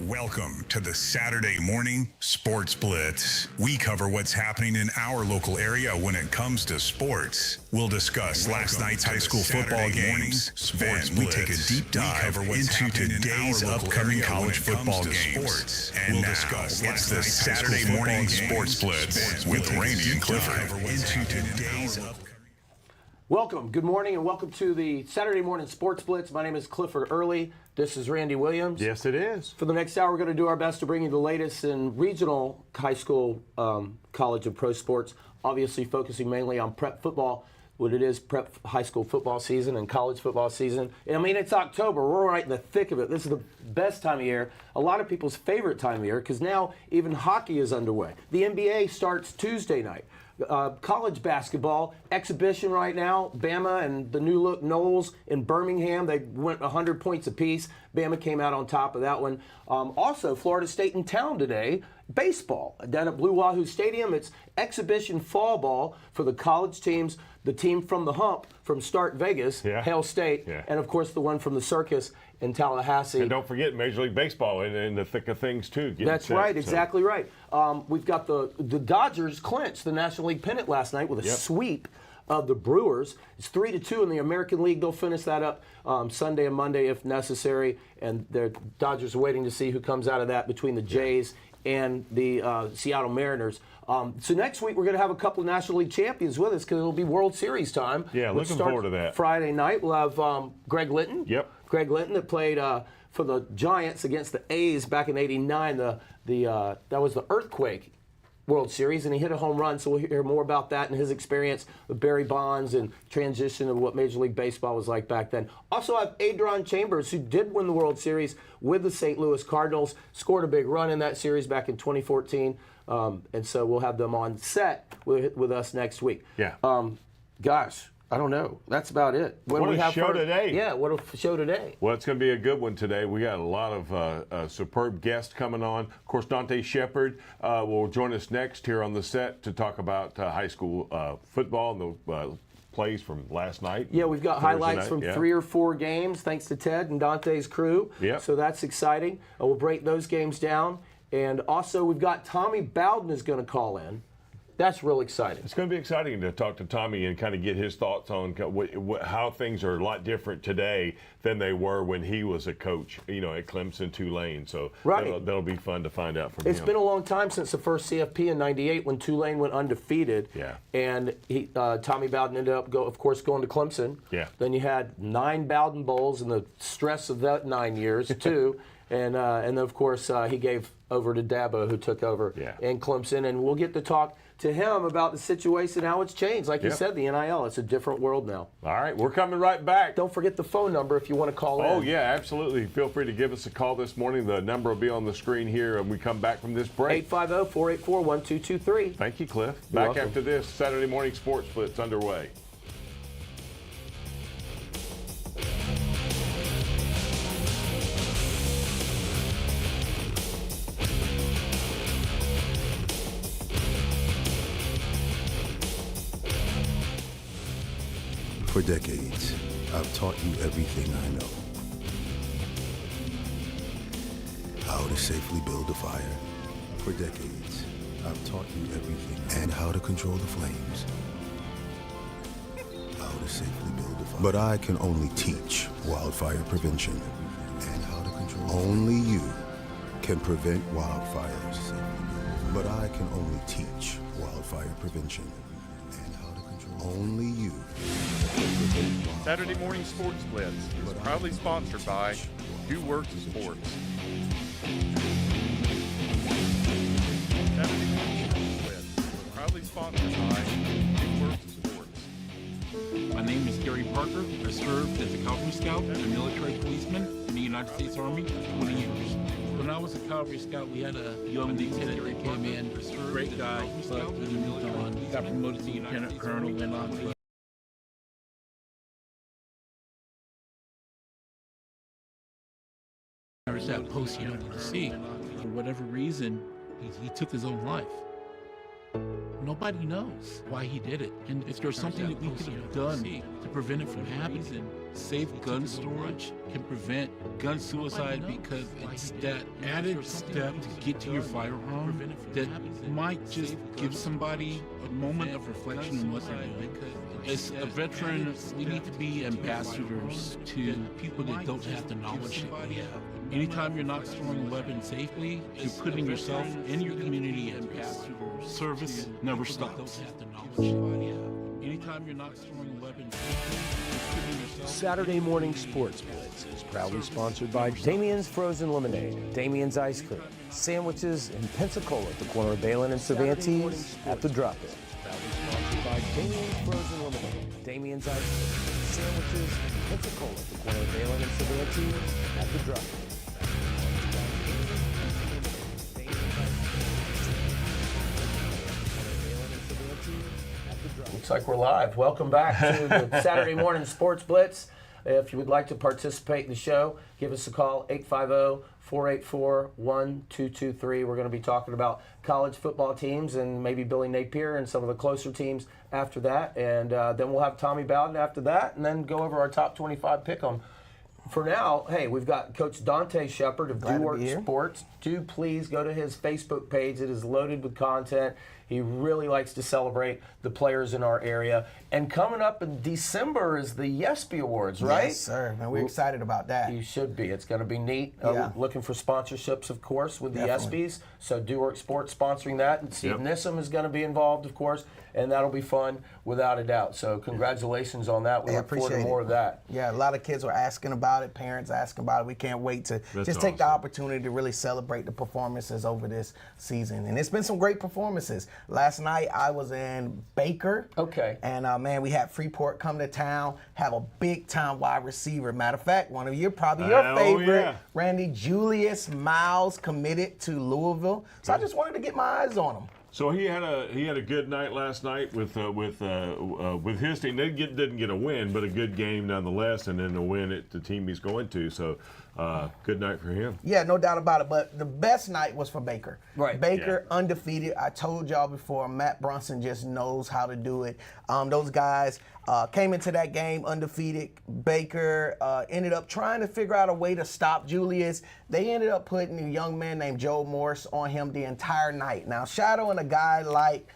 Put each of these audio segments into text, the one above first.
Welcome to the Saturday Morning Sports Blitz. We cover what's happening in our local area when it comes to sports. We'll discuss last night's high school football games. Then we take a deep dive into today's upcoming college football games. And we'll discuss it's the Saturday Morning Sports Blitz with Randy and Clifford. Welcome, good morning, and welcome to the Saturday Morning Sports Blitz. My name is Clifford Early. This is Randy Williams. Yes, it is. For the next hour, we're going to do our best to bring you the latest in regional high school, college, and pro sports, obviously focusing mainly on prep football, what it is prep high school football season and college football season. I mean, it's October. We're right in the thick of it. This is the best time of year, a lot of people's favorite time of year, because now even hockey is underway. The NBA starts Tuesday night. College basketball exhibition right now. Bama and the new look Knowles in Birmingham, they went 100 points apiece. Bama came out on top of that one. Also, Florida State in town today. Baseball down at Blue Wahoo Stadium. It's exhibition fall ball for the college teams. The team from the hump from Start Vegas, Hail State, and of course the one from the circus in Tallahassee. And don't forget Major League Baseball in the thick of things too. That's right, exactly right. We've got the Dodgers clinched the National League pennant last night with a sweep of the Brewers. It's 3-2 in the American League. They'll finish that up Sunday and Monday if necessary. And the Dodgers are waiting to see who comes out of that between the Jays and the Seattle Mariners. So next week we're going to have a couple of National League champions with us because it'll be World Series time. Yeah, looking forward to that. Friday night we'll have Greg Litton. Yep. Greg Litton that played for the Giants against the A's back in '89. That was the Earthquake World Series, and he hit a home run. So we'll hear more about that and his experience with Barry Bonds and transition of what Major League Baseball was like back then. Also have Adron Chambers, who did win the World Series with the St. Louis Cardinals, scored a big run in that series back in 2014. And so we'll have them on set with us next week. Yeah. Gosh, I don't know. That's about it. What a show today. Yeah, what a show today. Well, it's going to be a good one today. We got a lot of superb guests coming on. Of course, Dante Shepard will join us next here on the set to talk about high school football and the plays from last night. Yeah, we've got highlights from 3 or 4 games, thanks to Ted and Dante's crew. Yep. So that's exciting. We'll break those games down. And also, we've got Tommy Bowden is going to call in. That's real exciting. It's going to be exciting to talk to Tommy and kind of get his thoughts on how things are a lot different today than they were when he was a coach, at Clemson, Tulane. So that'll be fun to find out from him. It's been a long time since the first CFP in '98 when Tulane went undefeated. Yeah. And Tommy Bowden ended up, going to Clemson. Yeah. Then you had 9 Bowden Bowls and the stress of that 9 years, too. And then, of course, he gave over to Dabo, who took over in Clemson. And we'll get to talk to him about the situation, how it's changed. Like you said, the NIL, it's a different world now. All right, we're coming right back. Don't forget the phone number if you want to call in. Oh, yeah, absolutely. Feel free to give us a call this morning. The number will be on the screen here, and we come back from this break. 850-484-1223. Thank you, Cliff. You're back welcome. After this Saturday Morning Sports Blitz underway. For decades, I've taught you everything I know. How to safely build a fire. For decades, I've taught you everything and how to control the flames. How to safely build a fire. But I can only teach wildfire prevention. And how to control. Only you can prevent wildfires. But I can only teach wildfire prevention. Only you. Saturday Morning Sports Blitz is proudly sponsored by Who Works Sports. Saturday Morning Sports Blitz is proudly sponsored by Who Works Sports. My name is Gary Parker. I served as a Cavalry Scout and a military policeman in the United States Army for 20 years. When I was a Cavalry Scout, we had a young lieutenant that came in, great guy, but he moved on, got promoted to lieutenant colonel, went on to that post you don't want to see. For whatever reason, he took his own life. nobody knows why he did it. And if there's something that we could have done to prevent it from happening, safe gun storage can prevent gun suicide, because it's that added step to get to your firearm that might just give somebody a moment of reflection on what they're doing. As a veteran, we need to be ambassadors to people that don't have the knowledge that we have. Anytime you're not storing a weapon safely, you're putting yourself and your community at risk. Service never stops. Anytime you're not storing a weapon safely, you're putting yourself. Saturday Morning Sports Blitz is proudly sponsored by Damien's Frozen Lemonade, Damien's Ice Cream, sandwiches in Pensacola at the corner of Balin and Cervantes at the drop-in. Proudly sponsored by Damien's Frozen Lemonade, Damien's Ice Cream, sandwiches in Pensacola at the corner of Balin and Cervantes at the drop-in. Looks like we're live. Welcome back to the Saturday Morning Sports Blitz. If you would like to participate in the show, give us a call, 850-484-1223. We're going to be talking about college football teams and maybe Billy Napier and some of the closer teams after that. And then we'll have Tommy Bowden after that, and then go over our top 25 pick-em. For now, hey, we've got Coach Dante Shepard of Do Work Sports. Do please go to his Facebook page. It is loaded with content. He really likes to celebrate the players in our area. And coming up in December is the YESPY Awards, right? Yes, sir. Man, we're excited about that. You should be. It's going to be neat. Yeah. Looking for sponsorships, of course, with the Definitely. YESPYs. So Do Work Sports sponsoring that. And Steve Nissom is going to be involved, of course. And that'll be fun, without a doubt. So congratulations on that. We look forward to more of that. Yeah, a lot of kids were asking about it, parents asking about it. We can't wait to take the opportunity to really celebrate the performances over this season. And it's been some great performances. Last night I was in Baker. Okay. And man, we had Freeport come to town, have a big time wide receiver. Matter of fact, one of your favorite, Randy Julius Miles, committed to Louisville. So I just wanted to get my eyes on him. So he had a good night last night with his team. They didn't get a win, but a good game nonetheless, and then a win at the team he's going to. So good night for him. Yeah, no doubt about it. But the best night was for Baker. Right. Baker undefeated. I told y'all before, Matt Brunson just knows how to do it. Those guys came into that game undefeated. Baker ended up trying to figure out a way to stop Julius. They ended up putting a young man named Joe Morris on him the entire night. Now, shadowing a guy like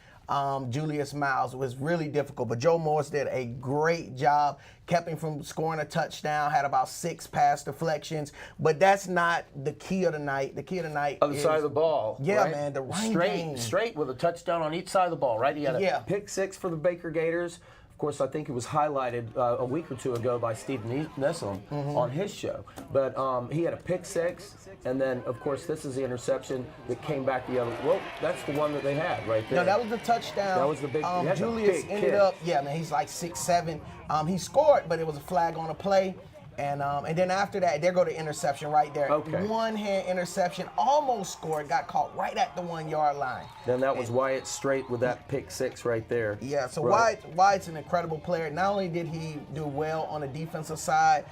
Julius Miles was really difficult, but Joe Morris did a great job, kept him from scoring a touchdown, had about 6 pass deflections, but that's not the key of the night. The key of the night Other side of the ball. Yeah, right? man, the run game. Straight with a touchdown on each side of the ball, right? He had a pick 6 for the Baker Gators. Of course, I think it was highlighted a week or two ago by Steve Nissom on his show. But he had a pick 6, and then, of course, this is the interception that came back the other. Well, that's the one that they had right there. No, that was the touchdown. That was the big. Julius ended up, man, he's like 6'7". He scored, but it was a flag on a play. And then after that, there go the interception right there. Okay. One-hand interception, almost scored, got caught right at the 1-yard line. Then that was Wyatt Straight with that pick 6 right there. Yeah, so right. Wyatt's an incredible player. Not only did he do well on the defensive side,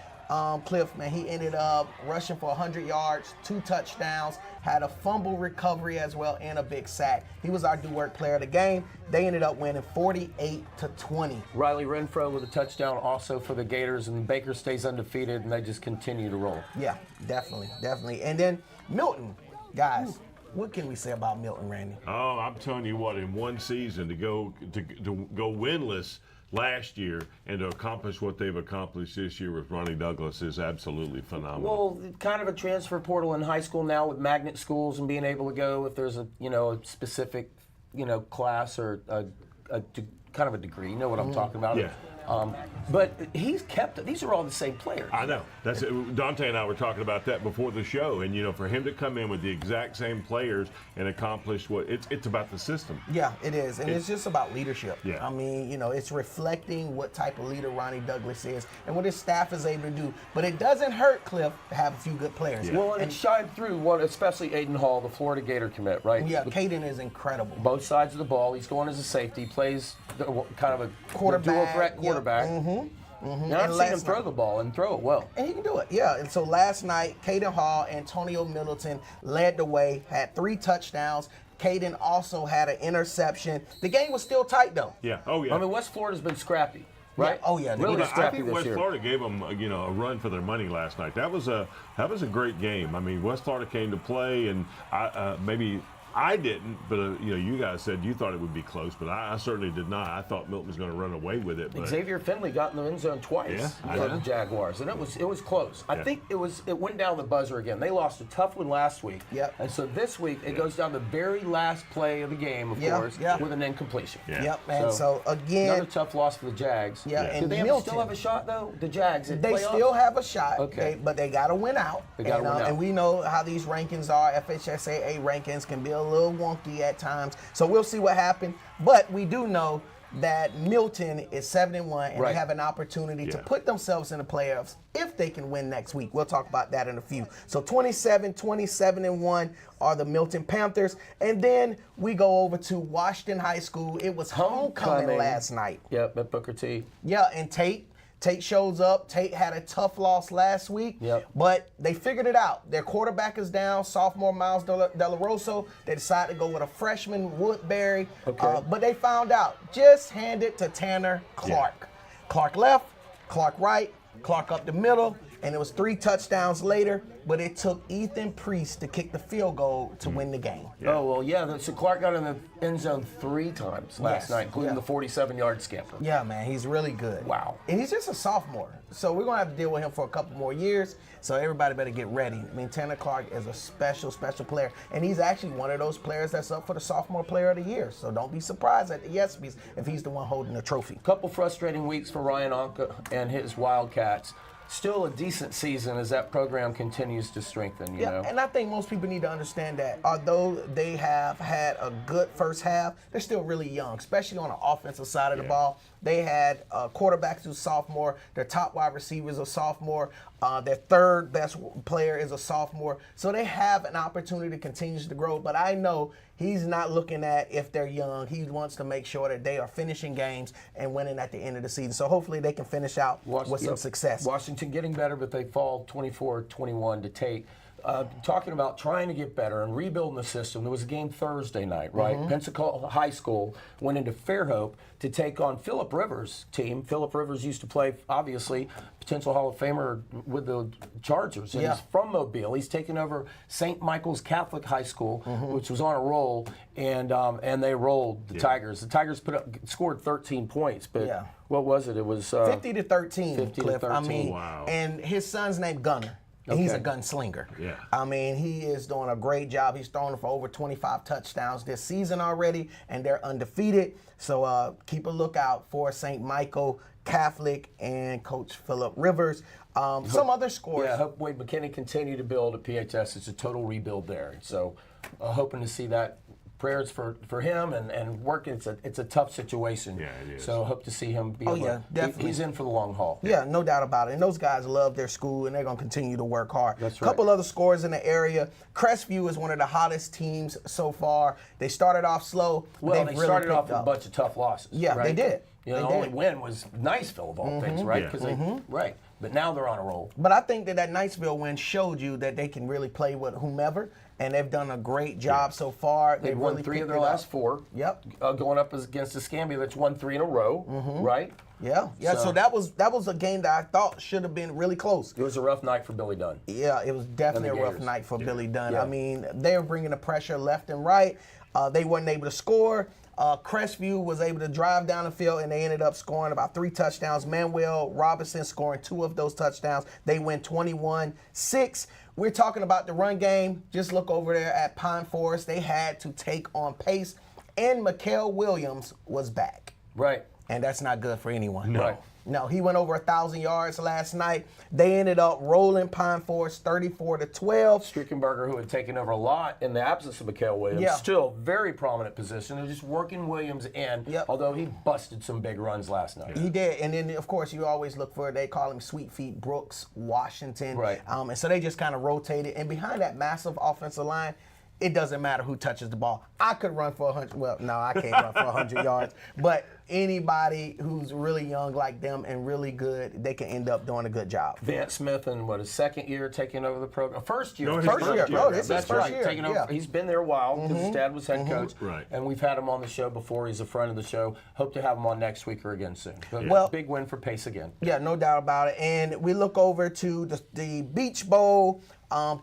Cliff, man, he ended up rushing for 100 yards, 2 touchdowns, had a fumble recovery as well, and a big sack. He was our do-work player of the game. They ended up winning 48-20. Riley Renfro with a touchdown also for the Gators, and Baker stays undefeated, and they just continue to roll. Yeah, definitely. And then Milton, guys, what can we say about Milton, Randy? Oh, I'm telling you what, in one season to go winless last year and to accomplish what they've accomplished this year with Ronnie Douglas is absolutely phenomenal. Well, kind of a transfer portal in high school now with magnet schools and being able to go if there's a specific class or kind of a degree. You know what I'm talking about? Yeah. But he's kept it. These are all the same players. I know. That's it. Dante and I were talking about that before the show, and for him to come in with the exact same players and accomplish what it's about the system. Yeah, it is, and it's just about leadership. Yeah. I mean, it's reflecting what type of leader Ronnie Douglas is and what his staff is able to do. But it doesn't hurt, Cliff, to have a few good players. Yeah. Well, and it shined through especially Aiden Hall, the Florida Gator commit, right? Yeah, Caden is incredible. Both sides of the ball. He's going as a safety, plays kind of a Quarterback, dual threat quarterback. And I've seen him throw the ball and throw it well. And he can do it, yeah. And so last night, Caden Hall, Antonio Middleton led the way, had 3 touchdowns. Caden also had an interception. The game was still tight, though. Yeah. Oh, yeah. I mean, West Florida's been scrappy, right? Yeah. Oh, yeah. Really I scrappy think this West year. Florida gave them, a run for their money last night. That was a great game. I mean, West Florida came to play, and maybe I didn't, but you guys said you thought it would be close, but I certainly did not. I thought Milton was going to run away with it. But Xavier Finley got in the end zone twice for the Jaguars, and it was close. I think it went down the buzzer again. They lost a tough one last week, and so this week it goes down the very last play of the game, of course, with an incompletion. Yep, and so again, another tough loss for the Jags. Yeah, Do and they Milton, still have a shot though? The Jags, at they playoffs? still have a shot, Okay. but they got to win out. They got to win out. And we know how these rankings are. FHSAA rankings can be a little wonky at times. So we'll see what happens. But we do know that Milton is 7-1, and they have an opportunity to put themselves in the playoffs if they can win next week. We'll talk about that in a few. So 27-1 are the Milton Panthers. And then we go over to Washington High School. It was homecoming last night. Yep, at Booker T. Yeah, and Tate shows up. Tate had a tough loss last week, but they figured it out. Their quarterback is down, sophomore Miles Della Rosa. They decided to go with a freshman, Woodbury, but they found out. Just hand it to Tanner Clark. Clark left, Clark right, Clark up the middle, and it was 3 touchdowns later, but it took Ethan Priest to kick the field goal to win the game. Oh, well, yeah. So Clark got in the end zone 3 times last night, including the 47-yard scamper. Yeah, man, he's really good. Wow. And he's just a sophomore, so we're going to have to deal with him for a couple more years, so everybody better get ready. I mean, Tanner Clark is a special, special player, and he's actually one of those players that's up for the Sophomore Player of the Year, so don't be surprised at the ESPYs if he's the one holding the trophy. Couple frustrating weeks for Ryan Anka and his Wildcats. Still a decent season as that program continues to strengthen, you know. And I think most people need to understand that although they have had a good first half, they're still really young, especially on the offensive side of the ball. They had quarterbacks who's sophomore, their top wide receivers are sophomore, their third best player is a sophomore. So they have an opportunity to continue to grow, but I know he's not looking at if they're young. He wants to make sure that they are finishing games and winning at the end of the season. So hopefully they can finish out with some success. Washington getting better, but they fall 24-21 to Tate. Talking about trying to get better and rebuilding the system, there was a game Thursday night, right? Pensacola High School went into Fairhope to take on Phillip Rivers' team. Phillip Rivers used to play, obviously, potential Hall of Famer with the Chargers. And he's from Mobile. He's taken over St. Michael's Catholic High School, which was on a roll, and they rolled the Tigers. The Tigers scored 13 points, but what was it? It was 50-13, Cliff. 50-13. I mean, and his son's named Gunner. And he's a gunslinger. Yeah. I mean, he is doing a great job. He's thrown for over 25 touchdowns this season already, and they're undefeated. So keep a lookout for St. Michael Catholic and Coach Phillip Rivers. Some other scores. Yeah, I hope Wade McKinney continue to build at PHS. It's a total rebuild there. So hoping to see that. Prayers for him and work. It's a tough situation. Yeah, it is. So hope to see him be definitely. He's in for the long haul. Yeah, no doubt about it. And those guys love their school, and they're going to continue to work hard. That's right. A couple other scores in the area. Crestview is one of the hottest teams so far. They started off slow. Well, they really started off with a bunch of tough losses. Yeah, right? they did. You know, the only win was Niceville of all things, right? Because right. But now they're on a roll. But I think that Niceville win showed you that they can really play with whomever, and they've done a great job so far. They've won really 3 of picked their it last up. 4. Yep. Going up against Escambia, that's won 3 in a row, right? Yeah. So that was a game that I thought should have been really close. It was a rough night for Billy Dunn. Yeah, it was definitely a rough Gators. night for Billy Dunn. Yeah. I mean, they were bringing the pressure left and right. They weren't able to score. Crestview was able to drive down the field, and they ended up scoring about 3 touchdowns. Manuel Robinson scoring 2 of those touchdowns. They win 21-6. We're talking about the run game. Just look over there at Pine Forest. They had to take on pace, and Mikael Williams was back. Right. And that's not good for anyone. No. Right. No, he went over 1,000 yards last night. They ended up rolling Pine Forest 34-12. Streakenberger, who had taken over a lot in the absence of Mikael Williams, still very prominent position. They're just working Williams in, although he busted some big runs last night. He did, and then of course you always look for, they call him Sweet Feet Brooks Washington. Right. And so they just kind of rotated. And behind that massive offensive line, it doesn't matter who touches the ball. I could run for 100. Well, no, I can't run for 100 yards. But anybody who's really young like them and really good, they can end up doing a good job. Vance Smith in his second year taking over the program. First year. No, his First year. No, this is That's first right. year. Taking over. Yeah. He's been there a while because his dad was head coach. Right. And we've had him on the show before. He's a friend of the show. Hope to have him on next week or again soon. But Well- big win for Pace again. Yeah, no doubt about it. And we look over to the Beach Bowl.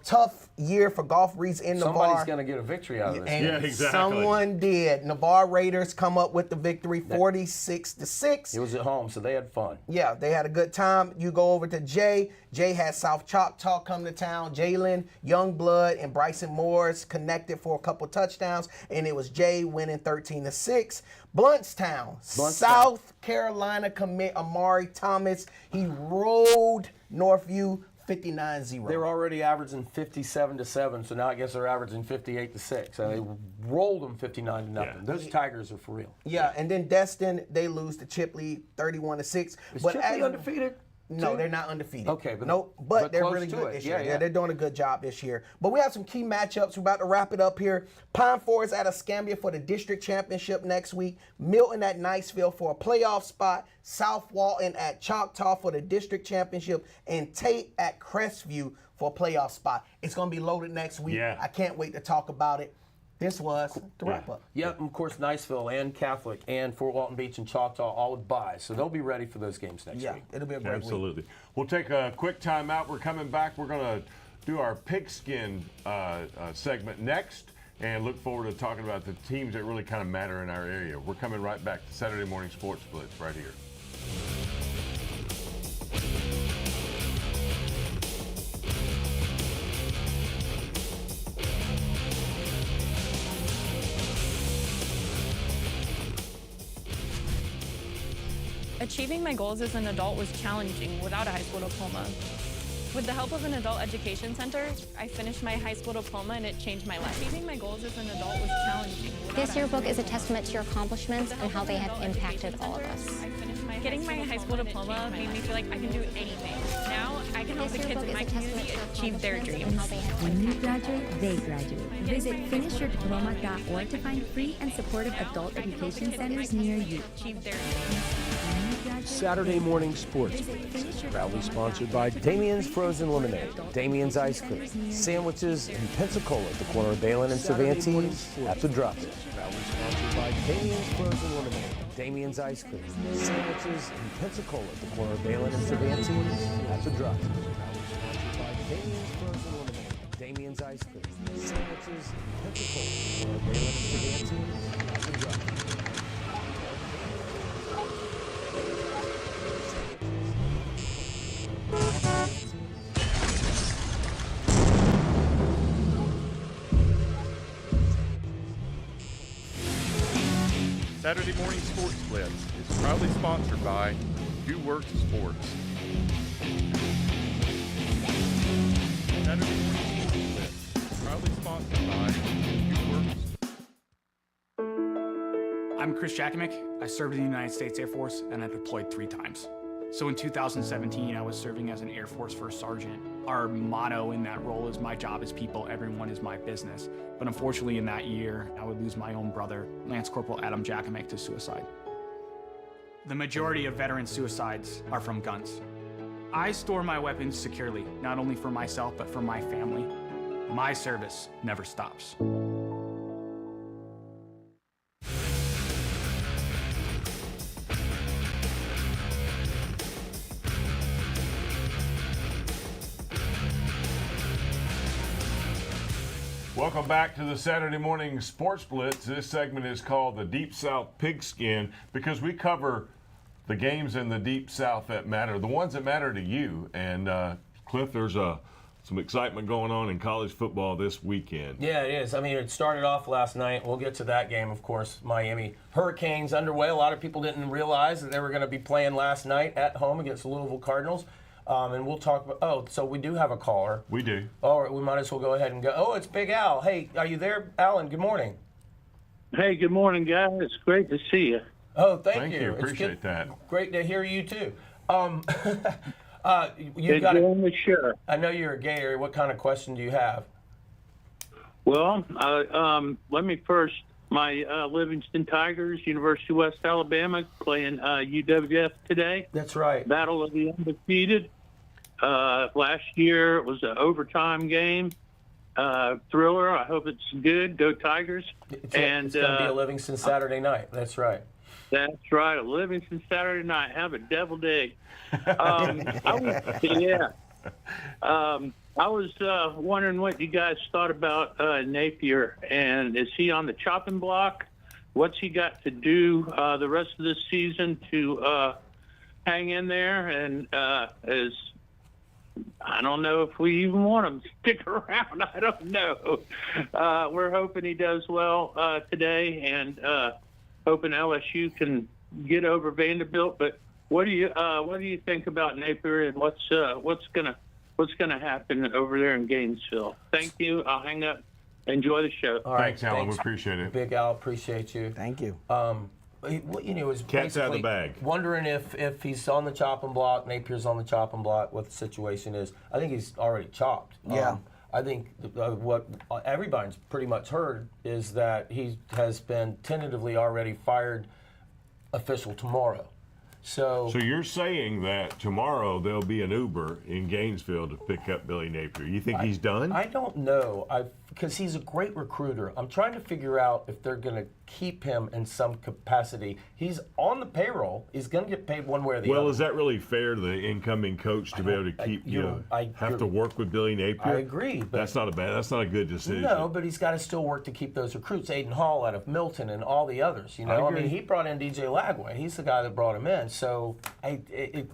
Tough year for Golf Reeds in Navarre. Somebody's going to get a victory out of this. And Yeah, exactly. someone did. Navarre Raiders come up with the victory, 46-6. It was at home, so they had fun. Yeah, they had a good time. You go over to Jay. Jay had South Choctaw come to town. Jalen Youngblood and Bryson Moores connected for a couple touchdowns, and it was Jay winning 13-6. Bluntstown, South Carolina commit Amari Thomas. He rolled Northview 59-0. They were already averaging 57-7, so now I guess they're averaging 58-6. So they rolled them 59-0. Yeah. Those Tigers are for real. Yeah, and then Destin, they lose to Chipley 31-6. Is Chipley undefeated? No, too? they're not undefeated. Okay, but- nope. but But they're close really to good it. this year. Yeah, yeah. They're doing a good job this year. But we have some key matchups. We're about to wrap it up here. Pine Forest at Escambia for the district championship next week. Milton at Niceville for a playoff spot. South Walton at Choctaw for the district championship, and Tate at Crestview for a playoff spot. It's going to be loaded next week. Yeah. I can't wait to talk about it. This was the wrap up. Yep, and of course, Niceville and Catholic and Fort Walton Beach and Choctaw all with buys, so they'll be ready for those games next Yeah, week. it'll be a great week. Absolutely. We'll take a quick time out. We're coming back. We're going to do our pigskin segment next and look forward to talking about the teams that really kind of matter in our area. We're coming right back to Saturday Morning Sports Blitz right here. Achieving my goals as an adult was challenging without a high school diploma. With the help of an adult education center, I finished my high school diploma and it changed my life. Achieving my goals as an adult was challenging. This yearbook is a testament to your accomplishments and how they have impacted all of us. Getting my high school diploma made me feel like I can do anything. Now I can help the This kids yearbook in my is a testament community to your achieve their accomplishments dreams. and how they have When you impacted all of graduate, us. they graduate. Visit finishyourdiploma.org to find free and supportive adult education centers near you. Achieve their dreams. When you graduate, Saturday morning sports blitz, proudly sponsored by Damien's Frozen Lemonade, Damien's Ice Cream, sandwiches in Pensacola at the corner of Balin and Cervantes at the drop-in. Proudly sponsored by Damien's Frozen Lemonade, Damien's Ice Cream, sandwiches in Pensacola at the corner of Balin and Cervantes at the drop-in. Proudly sponsored by Damien's Frozen Lemonade, Damien's Ice Cream, sandwiches in Pensacola at the corner of Balin and Cervantes at the drop-in. Saturday Morning Sports Blitz is proudly sponsored by Who Works Sports. Saturday Morning Sports Blitz is proudly sponsored by Who Works. I'm Chris Jakovic. I served in the United States Air Force and I deployed 3 times. So in 2017, I was serving as an Air Force First Sergeant. Our motto in that role is my job is people, everyone is my business. But unfortunately in that year, I would lose my own brother, Lance Corporal Adam Jakovic, to suicide. The majority of veteran suicides are from guns. I store my weapons securely, not only for myself, but for my family. My service never stops. Welcome back to the Saturday Morning Sports Blitz. This segment is called the Deep South Pigskin because we cover the games in the Deep South that matter, the ones that matter to you. And Cliff, there's some excitement going on in college football this weekend. Yeah, it is. I mean, it started off last night. We'll get to that game, of course. Miami Hurricanes underway. A lot of people didn't realize that they were going to be playing last night at home against the Louisville Cardinals. And we'll talk about, so we do have a caller. We do. All right, we might as well go ahead and go. Oh, it's Big Al. Hey, are you there, Alan? Good morning. Hey, good morning, guys. It's great to see you. Oh, thank Thank you. It's Appreciate that. Great to hear you, too. You've Good got doing the show. I know you're a Gay area. What kind of question do you have? Well, let me first. My Livingston Tigers, University of West Alabama, playing UWF today. That's right. Battle of the undefeated. Last year it was an overtime game. Thriller. I hope it's good. Go Tigers. It's going to be a Livingston Saturday night. That's right. That's right. A Livingston Saturday night. Have a deviled egg. I was wondering what you guys thought about Napier, and is he on the chopping block? What's he got to do the rest of this season to hang in there? And I don't know if we even want him to stick around. I don't know. We're hoping he does well today, and hoping LSU can get over Vanderbilt. But what do you think about Napier, and what's gonna happen over there in Gainesville? Thank you. I'll hang up. Enjoy the show. All right, thanks, Alan. We appreciate it. Big Al, appreciate you. Thank you. Was cat's out of the bag. Wondering if he's on the chopping block, Napier's on the chopping block, what the situation is. I think he's already chopped. Yeah. I think what everybody's pretty much heard is that he has been tentatively already fired official tomorrow. So you're saying that tomorrow there'll be an Uber in Gainesville to pick up Billy Napier. You think he's done? I don't know. Because he's a great recruiter. I'm trying to figure out if they're going to keep him in some capacity. He's on the payroll. He's going to get paid one way or the other. Well, is that really fair to the incoming coach to be able to keep have to work with Billy Napier? I agree. But that's not a good decision. No, but he's got to still work to keep those recruits. Aiden Hall out of Milton and all the others. I mean, he brought in DJ Lagway. He's the guy that brought him in. So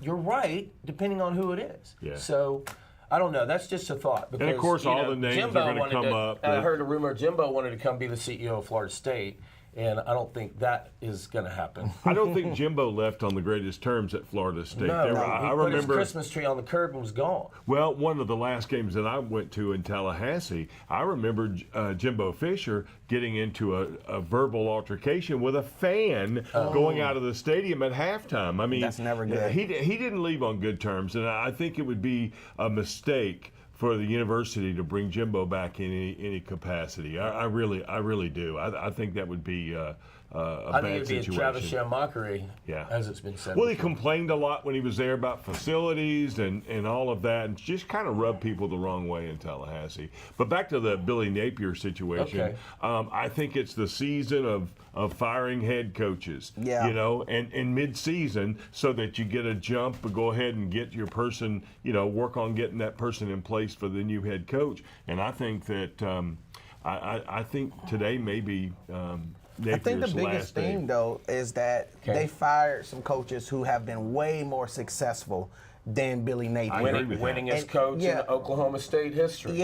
you're right, depending on who it is. Yeah. So I don't know. That's just a thought. Because, and of course, all the names Jimbo are going to come up. I heard a rumor Jimbo wanted to come be the CEO of Florida State. And I don't think that is going to happen. I don't think Jimbo left on the greatest terms at Florida State. No, I put remember his Christmas tree on the curb and was gone. Well, one of the last games that I went to in Tallahassee, I remember Jimbo Fisher getting into a verbal altercation with a fan going out of the stadium at halftime. I mean, that's never good. He didn't leave on good terms, and I think it would be a mistake for the university to bring Jimbo back in any capacity. I really do. I think that would be a bad situation. I think it would be a Travis mockery, as it's been said. Well, he complained a lot when he was there about facilities and all of that, and just kind of rubbed people the wrong way in Tallahassee. But back to the Billy Napier situation, okay. I think it's the season of firing head coaches, and mid-season, so that you get a jump, but go ahead and get your person, work on getting that person in place for the new head coach. And I think that I think today maybe Napier's I think the biggest thing, though, is that they fired some coaches who have been way more successful than Billy Napier. Winningest coach in Oklahoma State history.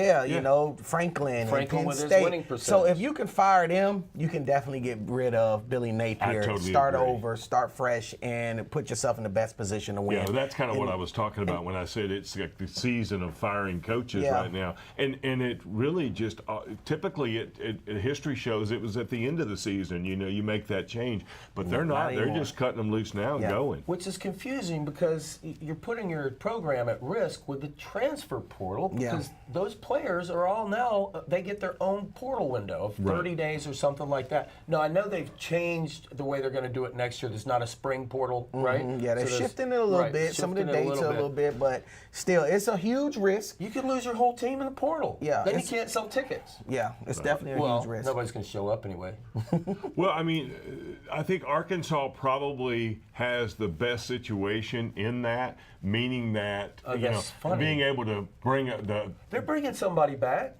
Franklin and Penn with State. his winning percentage. So if you can fire them, you can definitely get rid of Billy Napier. Totally start agree. over, start fresh, and put yourself in the best position to win. Yeah, that's kind of what I was talking about when I said it's like the season of firing coaches right now. And it really just typically history shows it was at the end of the season. You make that change, but they're not. They're just cutting them loose now and going. Which is confusing because you're putting your program at risk with the transfer portal because those players are all now, they get their own portal window of 30 days or something like that. Now, I know they've changed the way they're going to do it next year. There's not a spring portal, right? Yeah, they're shifting it a little bit, some of the dates a little bit, but still, it's a huge risk. You could lose your whole team in the portal. Yeah. Then you can't sell tickets. Yeah, it's definitely a huge risk. Nobody's going to show up anyway. Well, I mean, I think Arkansas probably has the best situation in that, meaning that being able to bring they're bringing somebody back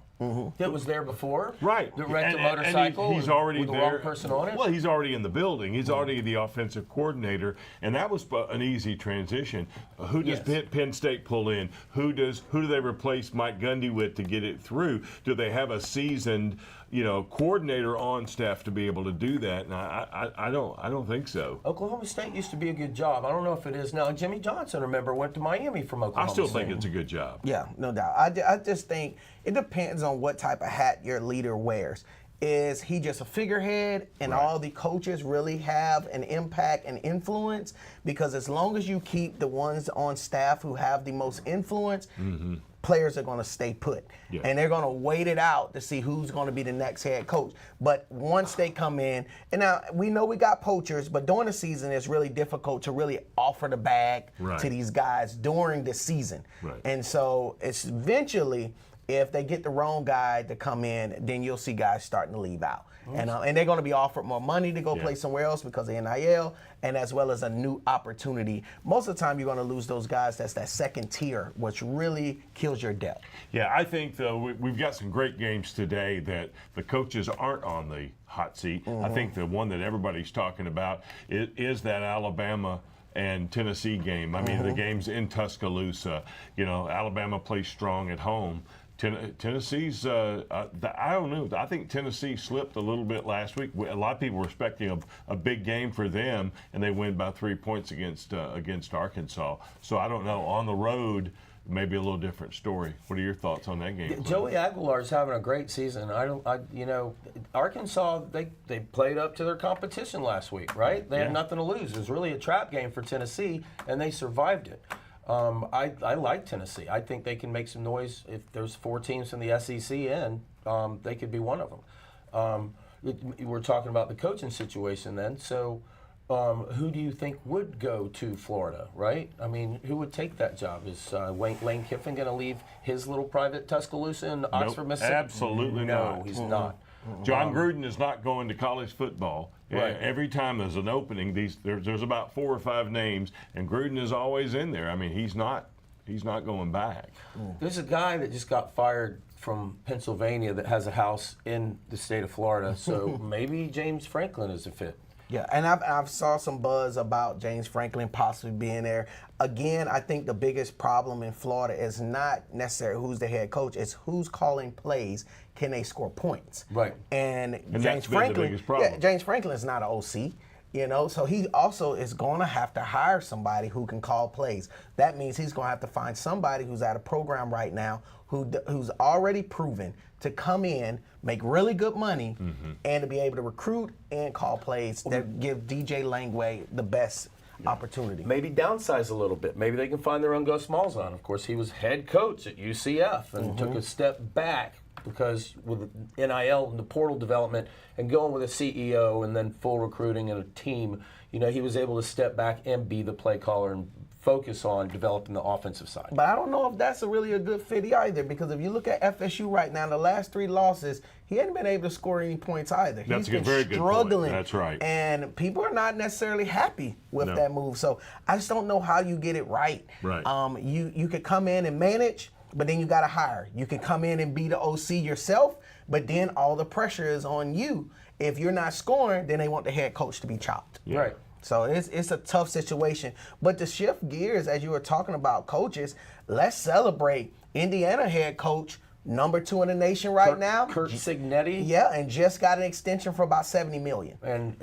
that was there before, right? That wrecked a motorcycle. He's already with there. The wrong person on it. Well, he's already in the building. He's already the offensive coordinator, and that was an easy transition. Who does Penn State pull in? Who do they replace Mike Gundy with to get it through? Do they have a seasoned coordinator on staff to be able to do that? And I don't think so. Oklahoma State used to be a good job. I don't know if it is now. Jimmy Johnson, remember, went to Miami from Oklahoma State. I still State. think it's a good job. Yeah, no doubt. I just think it depends on what type of hat your leader wears. Is he just a figurehead and all the coaches really have an impact and influence? Because as long as you keep the ones on staff who have the most influence, players are going to stay put. Yeah. And they're going to wait it out to see who's going to be the next head coach. But once they come in, and now we know we got poachers, but during the season it's really difficult to really offer the bag to these guys during the season. Right. And so it's eventually, if they get the wrong guy to come in, then you'll see guys starting to leave out. And they're going to be offered more money to go play somewhere else because of NIL, and as well as a new opportunity. Most of the time, you're going to lose those guys. That's that second tier, which really kills your depth. Yeah, I think, though, we've got some great games today that the coaches aren't on the hot seat. I think the one that everybody's talking about is that Alabama and Tennessee game. I mean, the game's in Tuscaloosa. You know, Alabama plays strong at home. Tennessee's, I don't know. I think Tennessee slipped a little bit last week. A lot of people were expecting a big game for them, and they win by 3 points against Arkansas. So I don't know. On the road, maybe a little different story. What are your thoughts on that game? Joey Aguilar's having a great season. Arkansas, they played up to their competition last week, right? They had nothing to lose. It was really a trap game for Tennessee, and they survived it. I like Tennessee. I think they can make some noise. If there's 4 teams from the SEC in, they could be one of them. We're talking about the coaching situation then. So who do you think would go to Florida, right? I mean, who would take that job? Is Lane Kiffin going to leave his little private Tuscaloosa in Oxford, Mississippi? Absolutely not. No, he's not. John Gruden is not going to college football. Right. Every time there's an opening, there's about 4 or 5 names, and Gruden is always in there. I mean, he's not going back. There's a guy that just got fired from Pennsylvania that has a house in the state of Florida, so maybe James Franklin is a fit. Yeah, and I've saw some buzz about James Franklin possibly being there. Again, I think the biggest problem in Florida is not necessarily who's the head coach, it's who's calling plays. Can they score points? Right. And James that's been Franklin, the biggest problem. Yeah, James Franklin is not an OC. You know, so he also is going to have to hire somebody who can call plays. That means he's going to have to find somebody who's at a program right now who's already proven to come in, make really good money, and to be able to recruit and call plays that give DJ Langway the best opportunity. Maybe downsize a little bit. Maybe they can find their own Gus Malzahn. Of course, he was head coach at UCF and took a step back because with NIL and the portal development and going with a CEO and then full recruiting and a team, you know, he was able to step back and be the play caller and focus on developing the offensive side. But I don't know if that's really a good fit either, because if you look at FSU right now, the last 3 losses, he hasn't been able to score any points either. That's He's a very good point. struggling. That's right. And people are not necessarily happy with that move. So I just don't know how you get it right. Right. You could come in and manage, but then you got to hire. You can come in and be the OC yourself, but then all the pressure is on you. If you're not scoring, then they want the head coach to be chopped. Yeah. Right. So it's a tough situation. But to shift gears, as you were talking about coaches, let's celebrate Indiana head coach, number 2 in the nation right now. Kurt Cignetti. Yeah, and just got an extension for about $70 million. And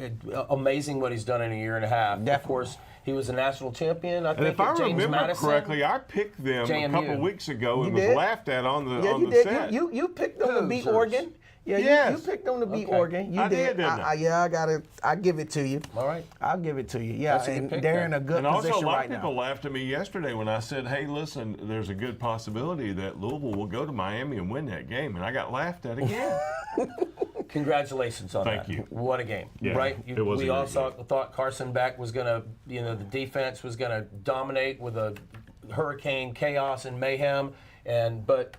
amazing what he's done in a year and a half. Definitely. Of course, he was a national champion, I think, And if I at James remember Madison. correctly, I picked them JMU. a couple weeks ago and You was did? laughed at on the Yeah, on you the did. set. You picked them to beat Losers. Oregon. Yeah, Yes. you picked them to beat Okay. Oregon. You I did, didn't I? Yeah, I give it to you. All right. I'll give it to you. Yeah, That's a good and pick they're then. in a good And also, position a lot right of people now. laughed at me yesterday when I said, hey, listen, there's a good possibility that Louisville will go to Miami and win that game. And I got laughed at again. Congratulations on Thank that. you. What a game, Yeah, right? it was a We all great thought Carson Beck was going to, the defense was going to dominate with a hurricane chaos and mayhem. But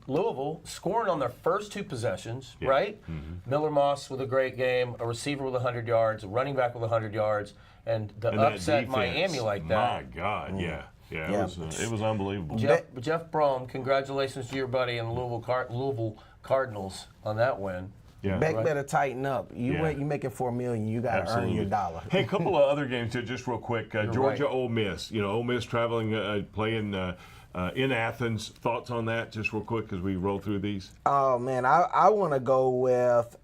Louisville scoring on their first 2 possessions, right? Miller Moss with a great game, a receiver with 100 yards, a running back with 100 yards, and And that upset defense, Miami like that. My God, yeah. Yeah. It was unbelievable. Jeff Brom, congratulations to your buddy and the Louisville Cardinals on that win. Yeah. Beck better tighten up. You making $4 million, you got to earn your dollar. Hey, a couple of other games here, just real quick. Georgia, right. Ole Miss. You know, Ole Miss traveling, playing in Athens. Thoughts on that, just real quick, as we roll through these? Oh man, I want to go with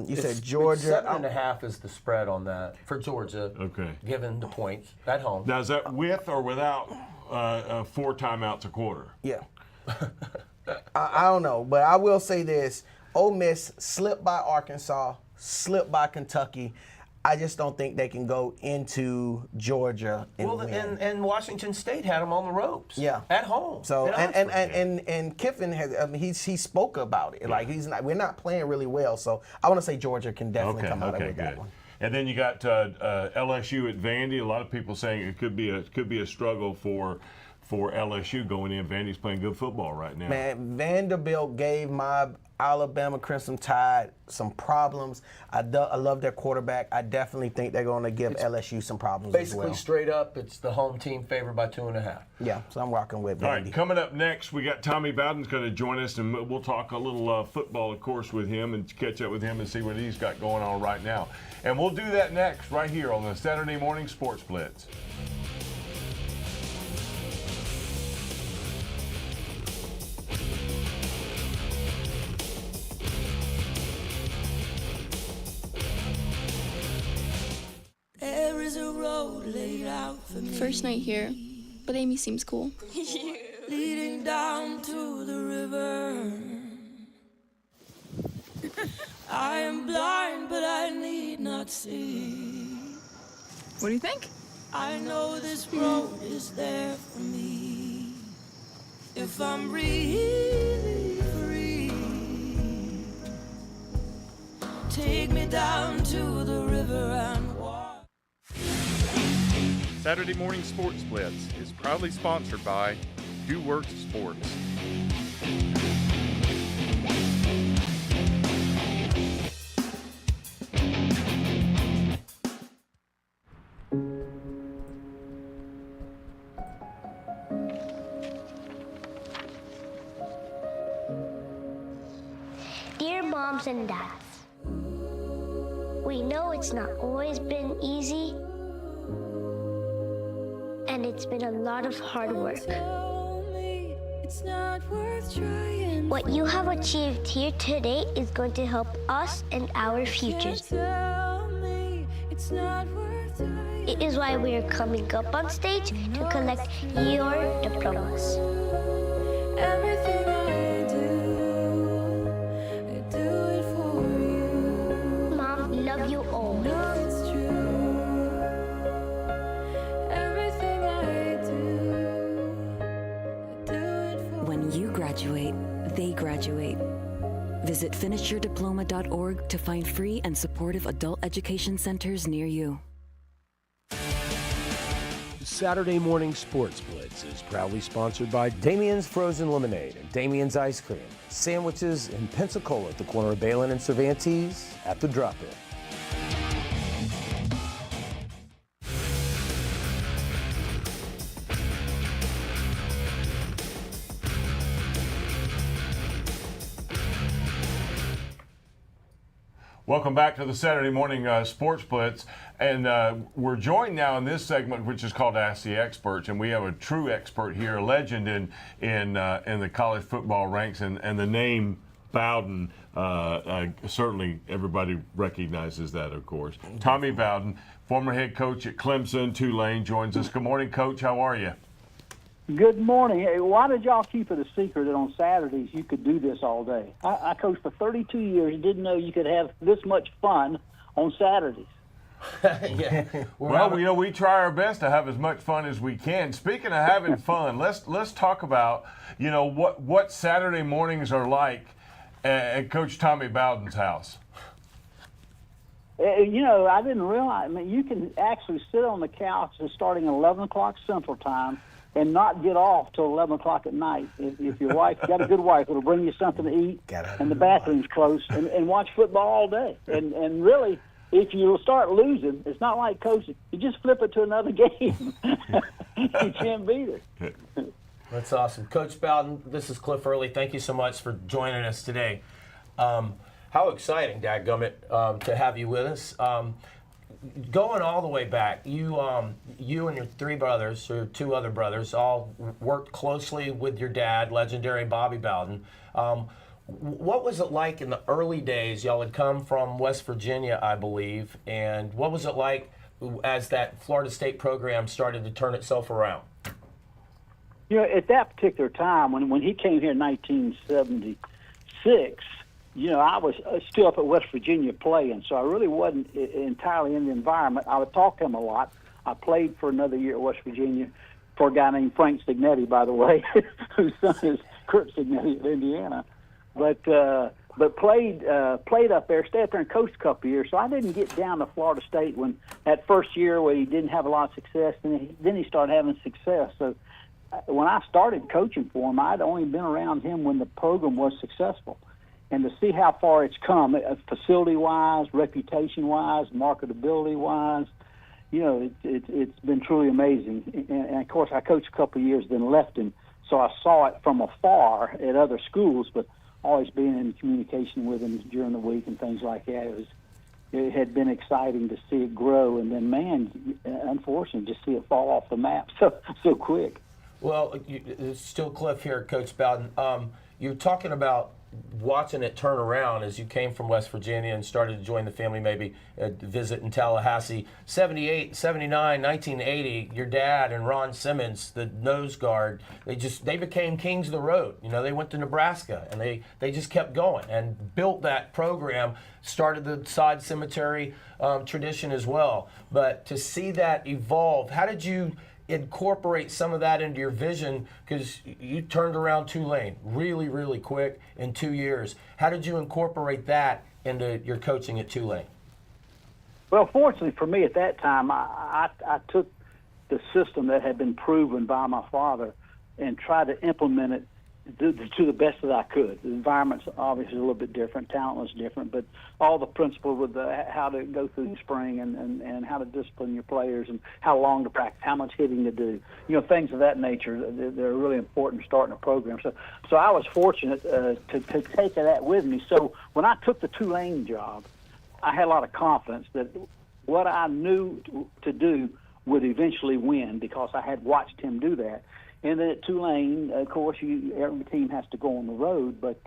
you said Georgia. 7.5 is the spread on that for Georgia. Okay. Given the points at home. Now, is that with or without 4 timeouts a quarter? Yeah. I don't know, but I will say this. Ole Miss slipped by Arkansas, slipped by Kentucky. I just don't think they can go into Georgia and win. And Washington State had them on the ropes. Yeah. At home. So and Kiffin has, I mean, he spoke about it. Like we're not playing really well. So I want to say Georgia can definitely come out with that one. And then you got LSU at Vandy. A lot of people saying it could be a struggle for LSU going in. Vandy's playing good football right now. Man, Vanderbilt gave my Alabama Crimson Tide some problems. I love their quarterback. I definitely think they're going to give LSU some problems as well. Basically, straight up, it's the home team favored by 2.5. Yeah, so I'm rocking with Vandy. All right, coming up next, we got Tommy Bowden's going to join us, and we'll talk a little football, of course, with him and catch up with him and see what he's got going on right now. And we'll do that next right here on the Saturday Morning Sports Blitz. There is a road laid out for me. First night here, but Amy seems cool. Leading down to the river. I am blind, but I need not see. What do you think? I know this road is there for me. If I'm really free, take me down to the river and walk. Saturday Morning Sports Blitz is proudly sponsored by Who Works Sports. Dear moms and dads, we know it's not always been easy, and it's been a lot of hard work. What you have achieved here today is going to help us and our futures. It is why we are coming up on stage to collect your diplomas. Everything I do it for you. Mom, love you all. When you graduate, they graduate. Visit finishyourdiploma.org to find free and supportive adult education centers near you. Saturday Morning Sports Blitz is proudly sponsored by Damien's Frozen Lemonade and Damien's Ice Cream. Sandwiches in Pensacola at the corner of Balin and Cervantes at the drop-in. Welcome back to the Saturday Morning Sports Blitz, and we're joined now in this segment, which is called Ask the Experts, and we have a true expert here, a legend in the college football ranks, and the name Bowden, certainly everybody recognizes that, of course. Tommy Bowden, former head coach at Clemson, Tulane, joins us. Good morning, Coach. How are you? Good morning. Hey, why did y'all keep it a secret that on Saturdays you could do this all day? I coached for 32 years and didn't know you could have this much fun on Saturdays. Yeah. Well, we try our best to have as much fun as we can. Speaking of having fun, let's talk about, what Saturday mornings are like at Coach Tommy Bowden's house. I didn't realize. I mean, you can actually sit on the couch starting at 11 o'clock Central Time and not get off till 11 o'clock at night. If your wife, you got a good wife, it'll bring you something to eat, and the bathroom's close, and watch football all day. And really, if you start losing, it's not like coaching. You just flip it to another game. You can't beat it. That's awesome. Coach Bowden, this is Cliff Early. Thank you so much for joining us today. How exciting, dadgummit, to have you with us. Going all the way back, you and your three brothers, or two other brothers, all worked closely with your dad, legendary Bobby Bowden. What was it like in the early days? Y'all had come from West Virginia, I believe, and what was it like as that Florida State program started to turn itself around? At that particular time, when he came here in 1976, I was still up at West Virginia playing, so I really wasn't entirely in the environment. I would talk to him a lot. I played for another year at West Virginia for a guy named Frank Signetti, by the way, whose son is Kurt Signetti at Indiana. But played up there, stayed up there and coached a couple of years. So I didn't get down to Florida State when that first year where he didn't have a lot of success. Then he started having success. So when I started coaching for him, I'd only been around him when the program was successful. And to see how far it's come, facility-wise, reputation-wise, marketability-wise, it's been truly amazing. And of course, I coached a couple of years, then left him. So I saw it from afar at other schools, but always being in communication with him during the week and things like that. It had been exciting to see it grow, and then, man, unfortunately, just see it fall off the map so quick. Well, it's still Cliff here, Coach Bowden. You're talking about watching it turn around as you came from West Virginia and started to join the family, maybe visit in Tallahassee. 78, 79, 1980, your dad and Ron Simmons, the nose guard, they became kings of the road. They went to Nebraska, and they just kept going and built that program, started the side cemetery tradition as well. But to see that evolve, how did you incorporate some of that into your vision? Because you turned around Tulane really, really quick in 2 years. How did you incorporate that into your coaching at Tulane? Well, fortunately for me at that time, I took the system that had been proven by my father and tried to implement it to the best that I could. The environment's obviously a little bit different, talent was different, but all the principles with how to go through the spring and how to discipline your players and how long to practice, how much hitting to do, things of that nature. They're really important starting a program. So I was fortunate to take that with me. So when I took the Tulane job, I had a lot of confidence that what I knew to do would eventually win because I had watched him do that. And then at Tulane, of course, every team has to go on the road, but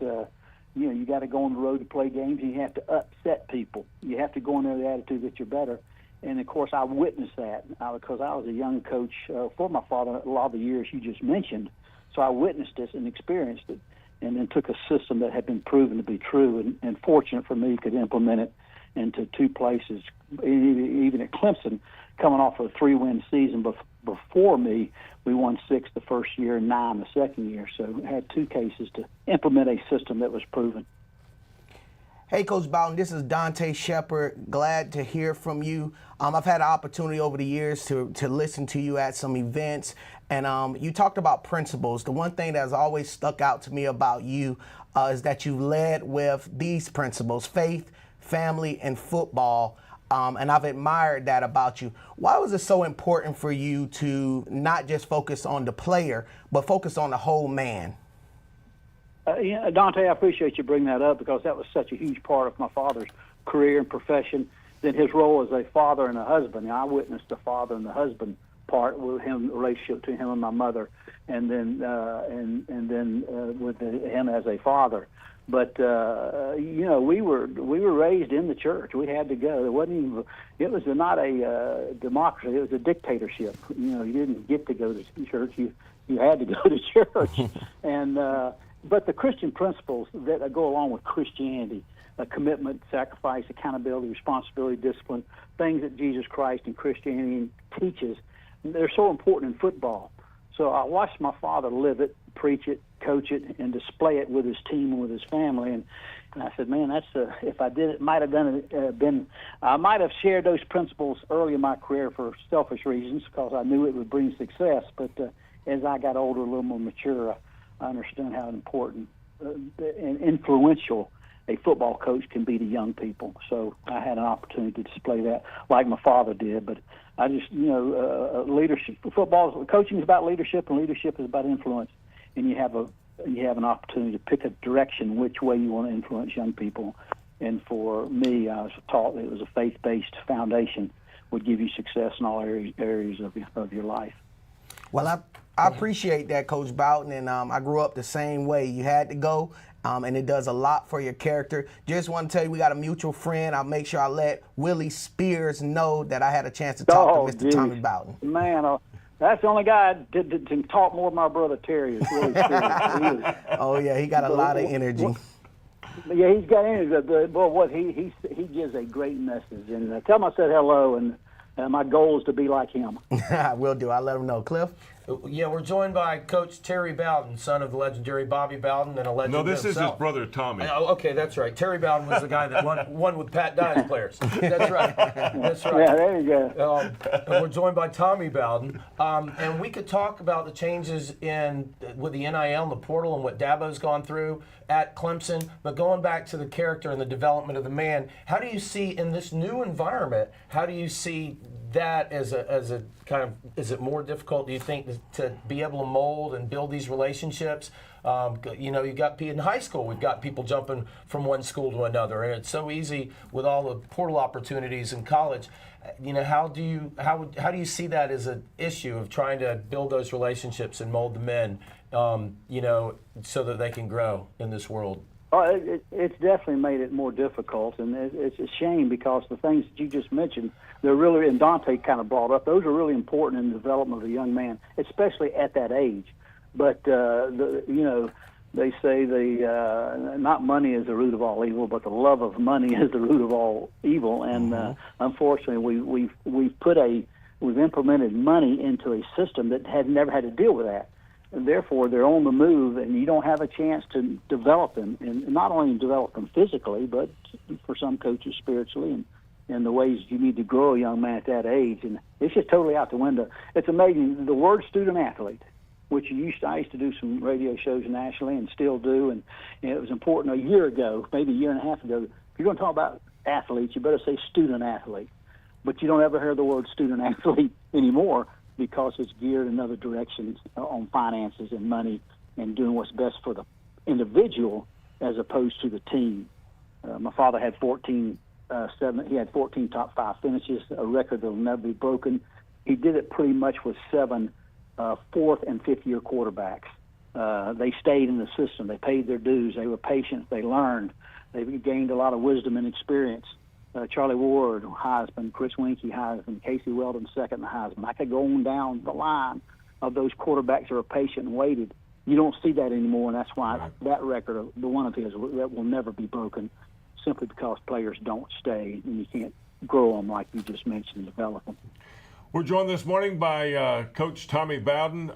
you got to go on the road to play games, and you have to upset people. You have to go in there with the attitude that you're better. And of course, I witnessed that because I was a young coach for my father a lot of the years you just mentioned. So I witnessed this and experienced it, and then took a system that had been proven to be true, and fortunate for me, could implement it into two places. Even at Clemson, coming off of a 3-win season before me, we won 6 the first year and 9 the second year. So I had 2 cases to implement a system that was proven. Hey, Coach Bowden, this is Dante Shepard. Glad to hear from you. I've had an opportunity over the years to listen to you at some events, and you talked about principles. The one thing that has always stuck out to me about you is that you led with these principles: faith, family, and football. And I've admired that about you. Why was it so important for you to not just focus on the player, but focus on the whole man? Dante, I appreciate you bringing that up because that was such a huge part of my father's career and profession. Then his role as a father and a husband. I witnessed the father and the husband part with him, the relationship between him and my mother, and then with him as a father. But we were raised in the church. We had to go. It was not a democracy. It was a dictatorship. You didn't get to go to church. You had to go to church. And but the Christian principles that go along with Christianity, commitment, sacrifice, accountability, responsibility, discipline, things that Jesus Christ and Christianity teaches, they're so important in football. So I watched my father live it, preach it, coach it, and display it with his team and with his family. And I said, man, if I did it, I might have shared those principles early in my career for selfish reasons because I knew it would bring success. But as I got older, a little more mature, I understood how important and influential a football coach can be to young people. So I had an opportunity to display that like my father did. But I just, leadership, coaching is about leadership, and leadership is about influence. And you have an opportunity to pick a direction which way you want to influence young people. And for me, I was taught that it was a faith-based foundation would give you success in all areas of your life. Well, I appreciate that, Coach Bowden, and I grew up the same way. You had to go, and it does a lot for your character. Just want to tell you, we got a mutual friend. I'll make sure I let Willie Spears know that I had a chance to talk to Mr. Tommy Bowden. Man, that's the only guy that can talk more than my brother Terry is Willie Spears. Oh, yeah, he got a lot of energy. Yeah, he's got in it. But what he gives a great message. And tell him I said hello, and my goal is to be like him. Will do. I'll let him know. Cliff? Yeah, we're joined by Coach Terry Bowden, son of the legendary Bobby Bowden and a legend No, this himself. is his brother, Tommy. Oh, okay, that's right. Terry Bowden was the guy that won with Pat Dye's players. That's right. That's right. Yeah, there you go. And we're joined by Tommy Bowden. And we could talk about the changes with the NIL and the portal and what Dabo's gone through at Clemson. But going back to the character and the development of the man, how do you see in this new environment, how do you see that as a kind of, is it more difficult, do you think, to be able to mold and build these relationships? You got in high school, we've got people jumping from one school to another, and it's so easy with all the portal opportunities in college. How do you see that as an issue of trying to build those relationships and mold the men, so that they can grow in this world? Oh, it's definitely made it more difficult, and it's a shame because the things that you just mentioned, they're really, and Dante kind of brought up, those are really important in the development of a young man, especially at that age. But, they say not money is the root of all evil, but the love of money is the root of all evil. And unfortunately, we've implemented money into a system that had never had to deal with that. And therefore, they're on the move, and you don't have a chance to develop them, and not only develop them physically, but for some coaches spiritually, and the ways you need to grow a young man at that age. And it's just totally out the window. It's amazing. The word student athlete, which I used to do some radio shows nationally and still do, and it was important a year ago, maybe a year and a half ago. If you're going to talk about athletes, you better say student athlete. But you don't ever hear the word student athlete anymore, because it's geared in other directions on finances and money and doing what's best for the individual as opposed to the team. My father had 14 top 5 finishes, a record that will never be broken. He did it pretty much with 7 fourth and fifth year quarterbacks. They stayed in the system. They paid their dues. They were patient. They learned. They gained a lot of wisdom and experience. Charlie Ward, Heisman, Chris Winkie, Heisman, Casey Weldon, second Heisman. I could go on down the line of those quarterbacks that are patient and waited. You don't see that anymore, and that's why that record, the one of his, that will never be broken, simply because players don't stay, and you can't grow them like you just mentioned, develop them. We're joined this morning by Coach Tommy Bowden.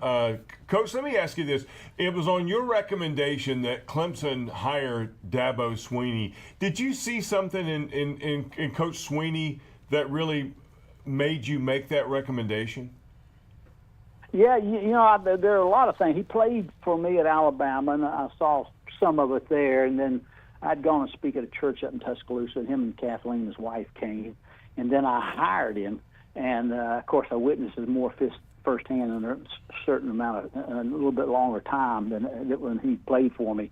Coach, let me ask you this. It was on your recommendation that Clemson hired Dabo Swinney. Did you see something in Coach Swinney that really made you make that recommendation? Yeah, there are a lot of things. He played for me at Alabama, and I saw some of it there. And then I'd gone to speak at a church up in Tuscaloosa, and him and Kathleen, his wife, came. And then I hired him. And, of course, I witnessed it more firsthand in a certain amount of, a little bit longer time than when he played for me.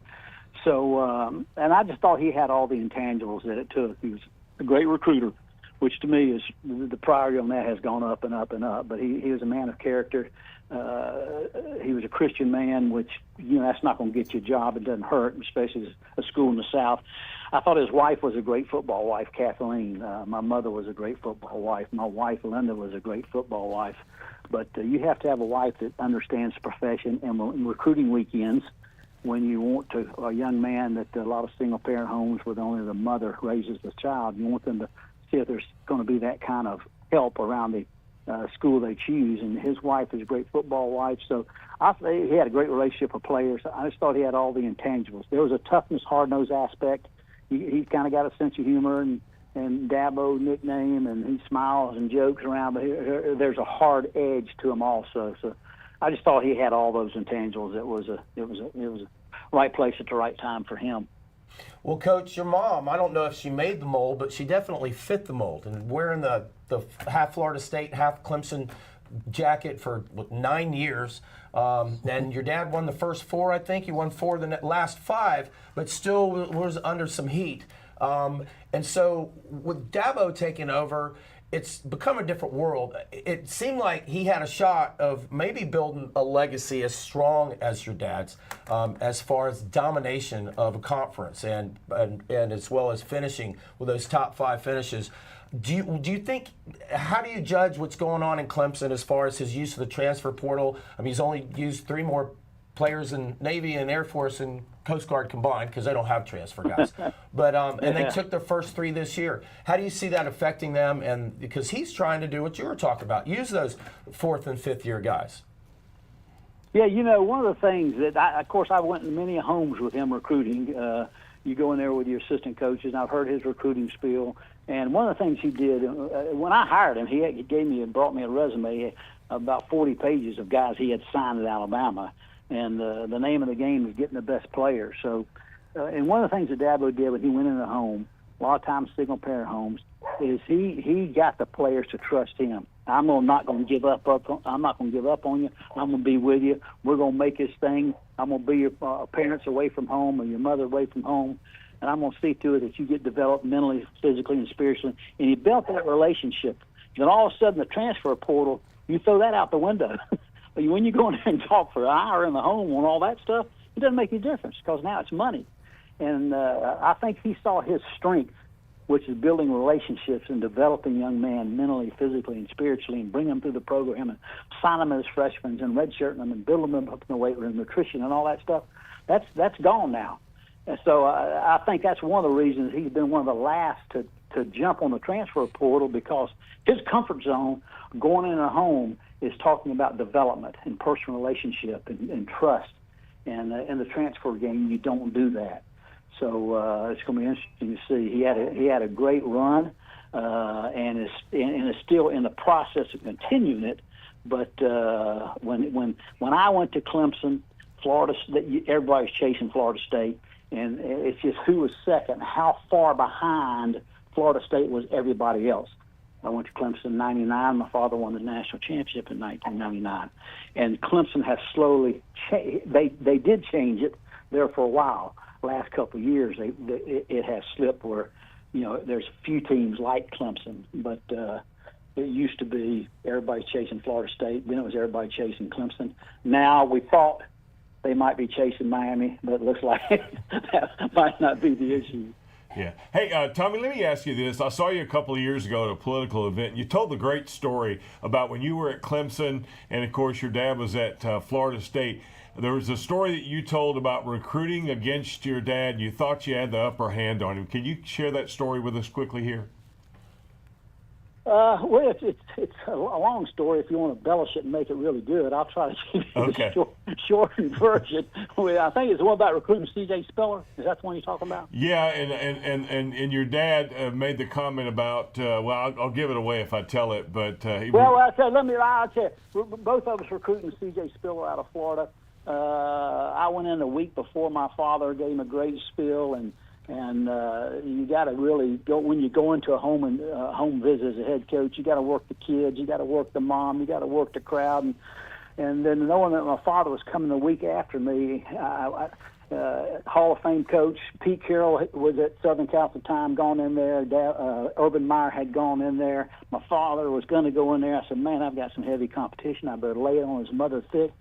So, and I just thought he had all the intangibles that it took. He was a great recruiter, which to me is, the priority on that has gone up and up and up. But he was a man of character. He was a Christian man, which, that's not going to get you a job. It doesn't hurt, especially as a school in the South. I thought his wife was a great football wife, Kathleen. My mother was a great football wife. My wife, Linda, was a great football wife. But you have to have a wife that understands the profession. And in recruiting weekends, when you want a young man that a lot of single-parent homes where only the mother raises the child, you want them to see if there's going to be that kind of help around the school they choose. And his wife is a great football wife. So I say he had a great relationship with players. I just thought he had all the intangibles. There was a toughness, hard-nosed aspect. He kind of got a sense of humor and Dabo nickname, and he smiles and jokes around, but there's a hard edge to him also. So I just thought he had all those intangibles. It was a right place at the right time for him. Well, Coach, your mom, I don't know if she made the mold, but she definitely fit the mold. And wearing the half Florida State, half Clemson jacket for 9 years. And your dad won the first 4, I think. He won 4 the last 5, but still was under some heat. And so with Dabo taking over, it's become a different world. It seemed like he had a shot of maybe building a legacy as strong as your dad's, as far as domination of a conference and as well as finishing with those top 5 finishes. Do you think, how do you judge what's going on in Clemson as far as his use of the transfer portal? I mean, he's only used 3 more players in Navy and Air Force and Coast Guard combined, because they don't have transfer guys. But and they took their first 3 this year. How do you see that affecting them? And because he's trying to do what you were talking about, use those 4th and 5th year guys. Yeah, one of the things that, of course, I went in many homes with him recruiting. You go in there with your assistant coaches, and I've heard his recruiting spiel. And one of the things he did, when I hired him, he gave me and brought me a resume, about 40 pages of guys he had signed at Alabama. And the name of the game is getting the best players. So, and one of the things that Dabo did when he went in a home, a lot of times single-parent homes, is he got the players to trust him. I'm not going to give up on you. I'm going to be with you. We're going to make this thing. I'm going to be your parents away from home or your mother away from home, and I'm going to see to it that you get developed mentally, physically, and spiritually. And he built that relationship. Then all of a sudden, the transfer portal, you throw that out the window. When you go in there and talk for an hour in the home on all that stuff, it doesn't make any difference because now it's money. And I think he saw his strength, which is building relationships and developing young men mentally, physically, and spiritually, and bring them through the program and sign them as freshmen and redshirting them and building them up in the weight room, nutrition, and all that stuff. That's gone now. And so I think that's one of the reasons he's been one of the last to jump on the transfer portal, because his comfort zone going in a home is talking about development and personal relationship and trust. And in the transfer game, you don't do that. So it's going to be interesting to see. He had a great run, and is still in the process of continuing it. But when I went to Clemson, Florida, everybody's chasing Florida State, and it's just who was second, how far behind Florida State was everybody else. I went to Clemson in '99. My father won the national championship in 1999, and Clemson has slowly they did change it there for a while. Last couple of years, it has slipped where, there's a few teams like Clemson, but it used to be everybody's chasing Florida State. Then it was everybody chasing Clemson. Now we thought they might be chasing Miami, but it looks like that might not be the issue. Yeah. Hey, Tommy, let me ask you this. I saw you a couple of years ago at a political event, and you told a great story about when you were at Clemson, and, of course, your dad was at Florida State. There was a story that you told about recruiting against your dad. You thought you had the upper hand on him. Can you share that story with us quickly here? Well, it's a long story. If you want to embellish it and make it really good, I'll try to give you the shortened version. I think it's the one about recruiting C.J. Spiller. Is that the one you're talking about? Yeah, and your dad made the comment about, I'll give it away if I tell it, but I'll tell you, both of us recruiting C.J. Spiller out of Florida. I went in a week before my father, gave him a great spiel, and you got to really go when you go into a home visit as a head coach. You got to work the kids, you got to work the mom, you got to work the crowd, and then knowing that my father was coming the week after me, Hall of Fame coach Pete Carroll was at Southern Cal at the time, gone in there. Urban Meyer had gone in there. My father was going to go in there. I said, man, I've got some heavy competition. I better lay it on his mother thick.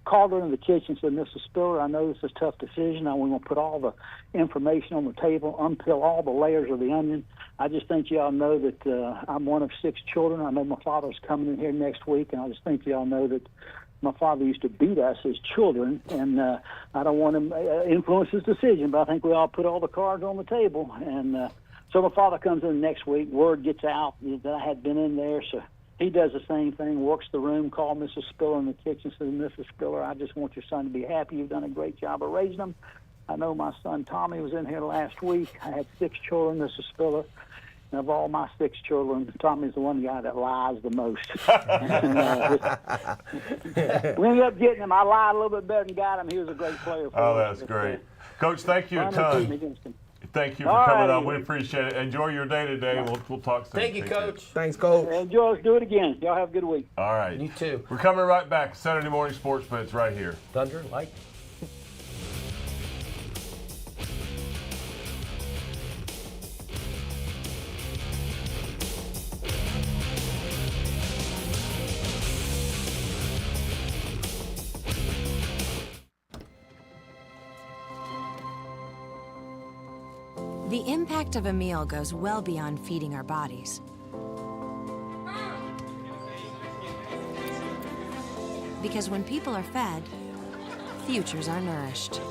Called her in the kitchen and said, Mrs. Spiller, I know this is a tough decision. I'm going to put all the information on the table, unpeel all the layers of the onion. I just think you all know that I'm one of 6 children. I know my father's coming in here next week, and I just think you all know that my father used to beat us as children, and I don't want him to influence his decision, but I think we all put all the cards on the table. And so my father comes in next week. Word gets out that I had been in there, so he does the same thing, works the room, called Mrs. Spiller in the kitchen, says, Mrs. Spiller, I just want your son to be happy. You've done a great job of raising him. I know my son Tommy was in here last week. I had 6 children, Mrs. Spiller. And of all my 6 children, Tommy's the one guy that lies the most. We ended up getting him. I lied a little bit better than got him. He was a great player for us. Oh, that's great. Coach, thank you a ton. Thank you for coming on. We appreciate it. Enjoy your day today. We'll talk soon. Thank you, Coach. Thanks, Coach. Enjoy. Let's do it again. Y'all have a good week. All right. You too. We're coming right back. Saturday Morning Sports Blitz right here. Thunder and Light. The impact of a meal goes well beyond feeding our bodies. Because when people are fed, futures are nourished.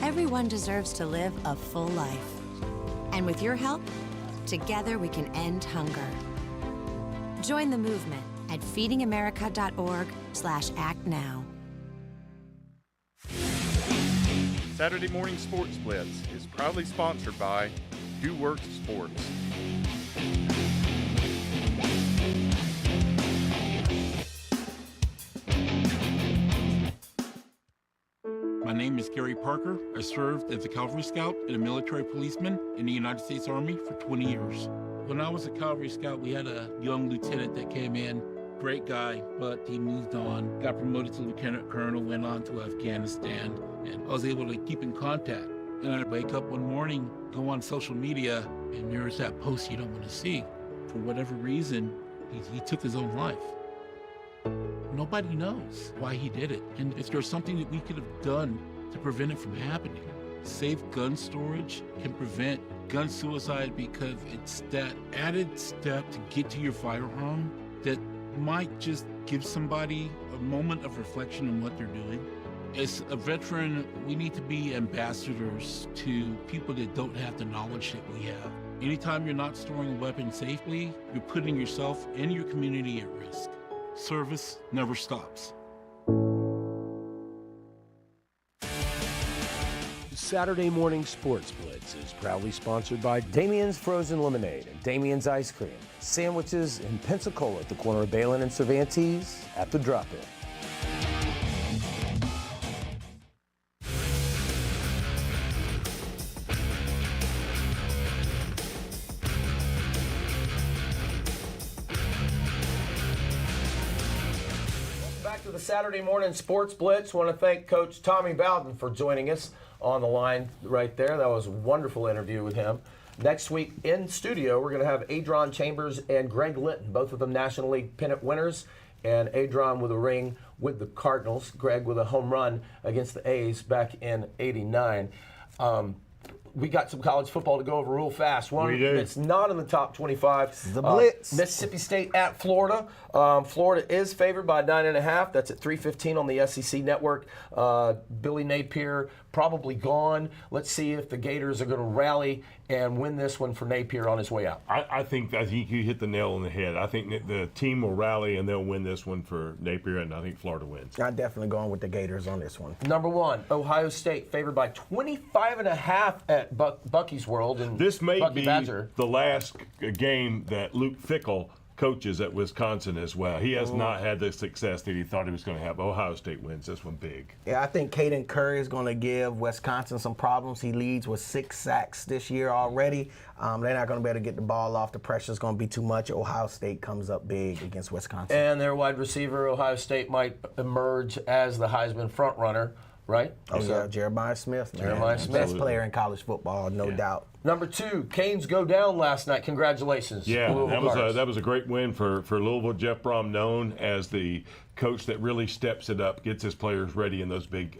Everyone deserves to live a full life. And with your help, together we can end hunger. Join the movement at feedingamerica.org/actnow. Saturday Morning Sports Blitz is proudly sponsored by Who Works Sports. My name is Gary Parker. I served as a Cavalry Scout and a military policeman in the United States Army for 20 years. When I was a Cavalry Scout, we had a young lieutenant that came in. Great guy, but he moved on, got promoted to lieutenant colonel, went on to Afghanistan, and I was able to keep in contact. And I'd wake up one morning, go on social media, and there's that post you don't want to see. For whatever reason, he took his own life. Nobody knows why he did it. And if there's something that we could have done to prevent it from happening, safe gun storage can prevent gun suicide, because it's that added step to get to your firearm that might just give somebody a moment of reflection on what they're doing. As a veteran, we need to be ambassadors to people that don't have the knowledge that we have. Anytime you're not storing a weapon safely, you're putting yourself and your community at risk. Service never stops. Saturday Morning Sports Blitz is proudly sponsored by Damien's Frozen Lemonade and Damien's Ice Cream. Sandwiches in Pensacola at the corner of Balin and Cervantes at the drop-in. Back to the Saturday Morning Sports Blitz. Want to thank Coach Tommy Bowden for joining us on the line right there. That was a wonderful interview with him. Next week in studio, we're going to have Adron Chambers and Greg Litton, both of them National League pennant winners, and Adron with a ring with the Cardinals, Greg with a home run against the A's back in '89. We got some college football to go over real fast. One that's not in the top 25. The Blitz. Mississippi State at Florida. Florida is favored by 9.5. That's at 3:15 on the SEC network. Billy Napier probably gone. Let's see if the Gators are going to rally and win this one for Napier on his way out. I think you hit the nail on the head. I think that the team will rally and they'll win this one for Napier, and I think Florida wins. I'm definitely going with the Gators on this one. Number one, Ohio State favored by 25.5 at Bucky's World. And this may Bucky be Badger. the last game that Luke Fickell coaches at Wisconsin as well. He has not had the success that he thought he was going to have. Ohio State wins this one big. Yeah, I think Caden Curry is going to give Wisconsin some problems. He leads with 6 sacks this year already. They're not going to be able to get the ball off. The pressure's going to be too much. Ohio State comes up big against Wisconsin. And their wide receiver, Ohio State, might emerge as the Heisman frontrunner, right? Oh, yeah, Jeremiah Smith. Man. Jeremiah Smith. Best player in college football, no doubt. Number two, Canes go down last night. Congratulations. Yeah, Louisville that was a great win for Louisville. Jeff Brom, known as the coach that really steps it up, gets his players ready in those big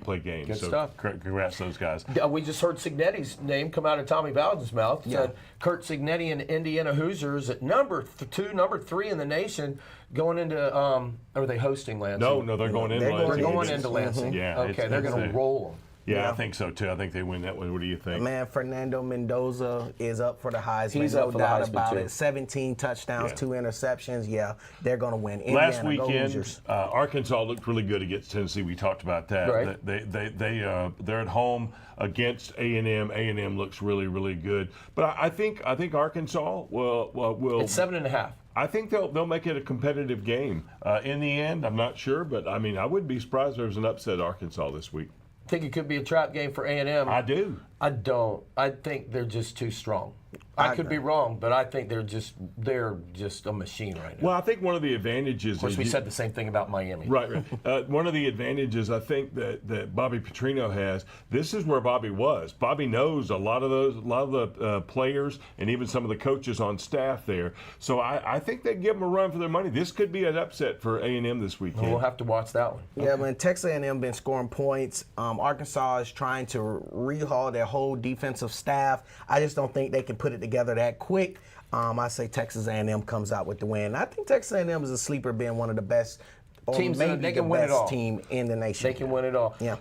play games. Good so stuff. Congrats to those guys. We just heard Cignetti's name come out of Tommy Bowden's mouth. Said Kurt Cignetti and Indiana Hoosiers at number 2, number 3 in the nation, going into. Are they hosting Lansing? No, they're going into Lansing. They're going into Lansing. Yeah. Okay, they're going to roll them. Yeah, I think so too. I think they win that one. What do you think? Man, Fernando Mendoza is up for the Heisman. He's no up for doubt the Heisman about too. it. 17 touchdowns, 2 interceptions. Yeah, they're going to win. Last Indiana, weekend, Arkansas looked really good against Tennessee. We talked about that. Right. They're at home against A&M. A&M looks really, really good. But I think Arkansas will. It's 7.5. I think they'll make it a competitive game. In the end, I'm not sure, but I mean, I wouldn't be surprised if there was an upset Arkansas this week. Think it could be a trap game for A&M. I do. I don't. I think they're just too strong. I could be wrong, but I think they're just a machine right now. Well, I think one of the advantages. Of course, we said the same thing about Miami. Right. One of the advantages I think that Bobby Petrino has. This is where Bobby was. Bobby knows a lot of the players and even some of the coaches on staff there. So I think they give them a run for their money. This could be an upset for A&M this weekend. We'll have to watch that one. Yeah, man. Texas A&M been scoring points. Arkansas is trying to rehaul their whole defensive staff. I just don't think they can put it together that quick. I say Texas A&M comes out with the win. I think Texas A&M is a sleeper, being one of the best or teams that maybe they the can win it all. best team in the nation. They can win it all. Yeah.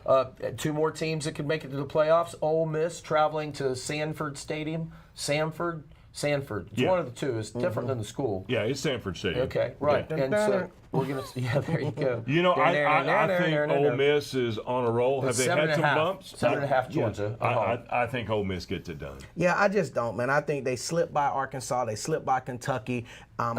Two more teams that could make it to the playoffs. Ole Miss traveling to Sanford Stadium. Sanford. It's one of the two. It's different than the school. Yeah, it's Sanford Stadium. Okay, right. Yeah. And so we're going to, there you go. You know, I think Ole Miss is on a roll. Have they had some bumps? 7.5 Georgia. I think Ole Miss gets it done. Yeah, I just don't, man. I think they slipped by Arkansas. They slipped by Kentucky.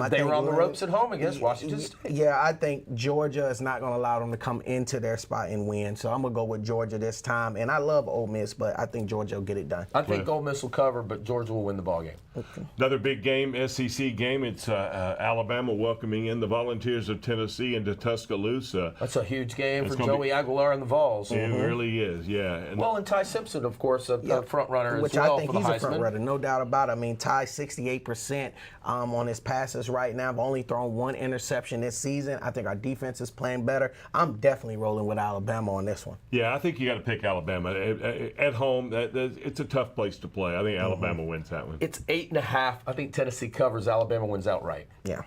They were on the ropes at home against Washington State. Yeah, I think Georgia is not going to allow them to come into their spot and win. So I'm going to go with Georgia this time. And I love Ole Miss, but I think Georgia will get it done. I think Ole Miss will cover, but Georgia will win the ball game. Okay. Another big game, SEC game. It's Alabama welcoming in the Volunteers of Tennessee into Tuscaloosa. That's a huge game for Joey Aguilar and the Vols. It really is, yeah. And Ty Simpson, of course, a front runner which as well I think for the he's Heisman. a front runner, no doubt about it. I mean, Ty 68% on his passes right now. I've only thrown one interception this season. I think our defense is playing better. I'm definitely rolling with Alabama on this one. Yeah, I think you got to pick Alabama at home. It's a tough place to play. I think Alabama wins that one. It's 8.5. I think Tennessee covers. Alabama wins outright. Yeah,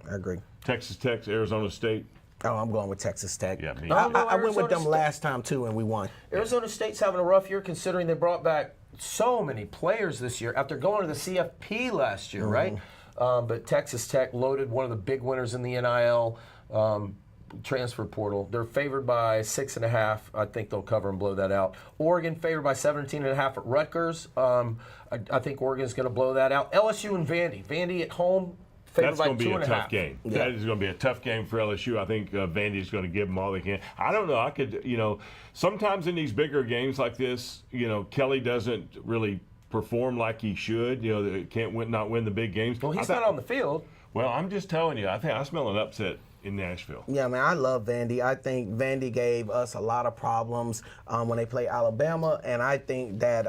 I agree. Texas Tech, Arizona State. Oh, I'm going with Texas Tech. Yeah, me. I went with them last time too, and we won. Arizona State's having a rough year considering they brought back so many players this year after going to the CFP last year, right? But Texas Tech loaded, one of the big winners in the NIL transfer portal. They're favored by 6.5. I think they'll cover and blow that out. Oregon favored by 17.5 at Rutgers. I think Oregon's going to blow that out. LSU and Vandy. Vandy at home. That's going to be a 2.5. tough game. Yeah. That is going to be a tough game for LSU. I think Vandy's going to give them all they can. I don't know. I could, sometimes in these bigger games like this, Kelly doesn't really perform like he should. Can't not win the big games. Well, he's not on the field. Well, I'm just telling you. I smell an upset in Nashville. Yeah, man, I love Vandy. I think Vandy gave us a lot of problems when they play Alabama, and I think that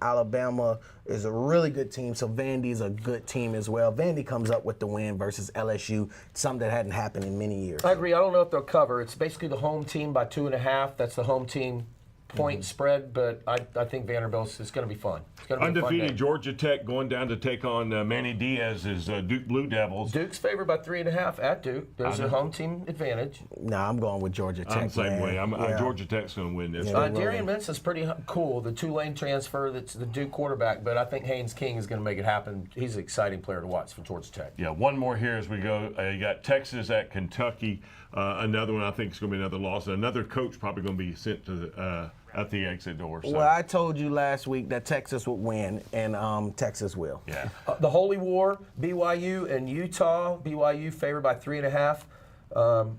Alabama is a really good team, so Vandy is a good team as well. Vandy comes up with the win versus LSU, something that hadn't happened in many years. I agree. I don't know if they'll cover. It's basically the home team by 2.5. That's the home team point spread, but I think Vanderbilt's is going to be fun. It's going to be undefeated a fun day. Georgia Tech going down to take on Manny Diaz's Duke Blue Devils. Duke's favored by 3.5 at Duke. There's a home team advantage. Nah, I'm going with Georgia Tech. I'm the same way. Yeah. Georgia Tech's going to win this. Darian Benson's pretty cool. The Tulane transfer, that's the Duke quarterback, but I think Haynes King is going to make it happen. He's an exciting player to watch for Georgia Tech. Yeah, one more here as we go. You got Texas at Kentucky. Another one I think is going to be another loss. Another coach probably going to be sent to at the exit door. So. Well, I told you last week that Texas would win, and Texas will. Yeah. The Holy War, BYU and Utah. BYU favored by 3.5.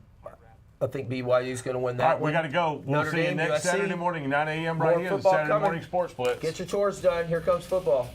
I think BYU is going to win that. All right, one. we got to go. We'll Notre see you Dame, next USC. Saturday morning, 9 a.m. right More here, the football Saturday coming. Morning Sports Blitz. Get your chores done. Here comes football.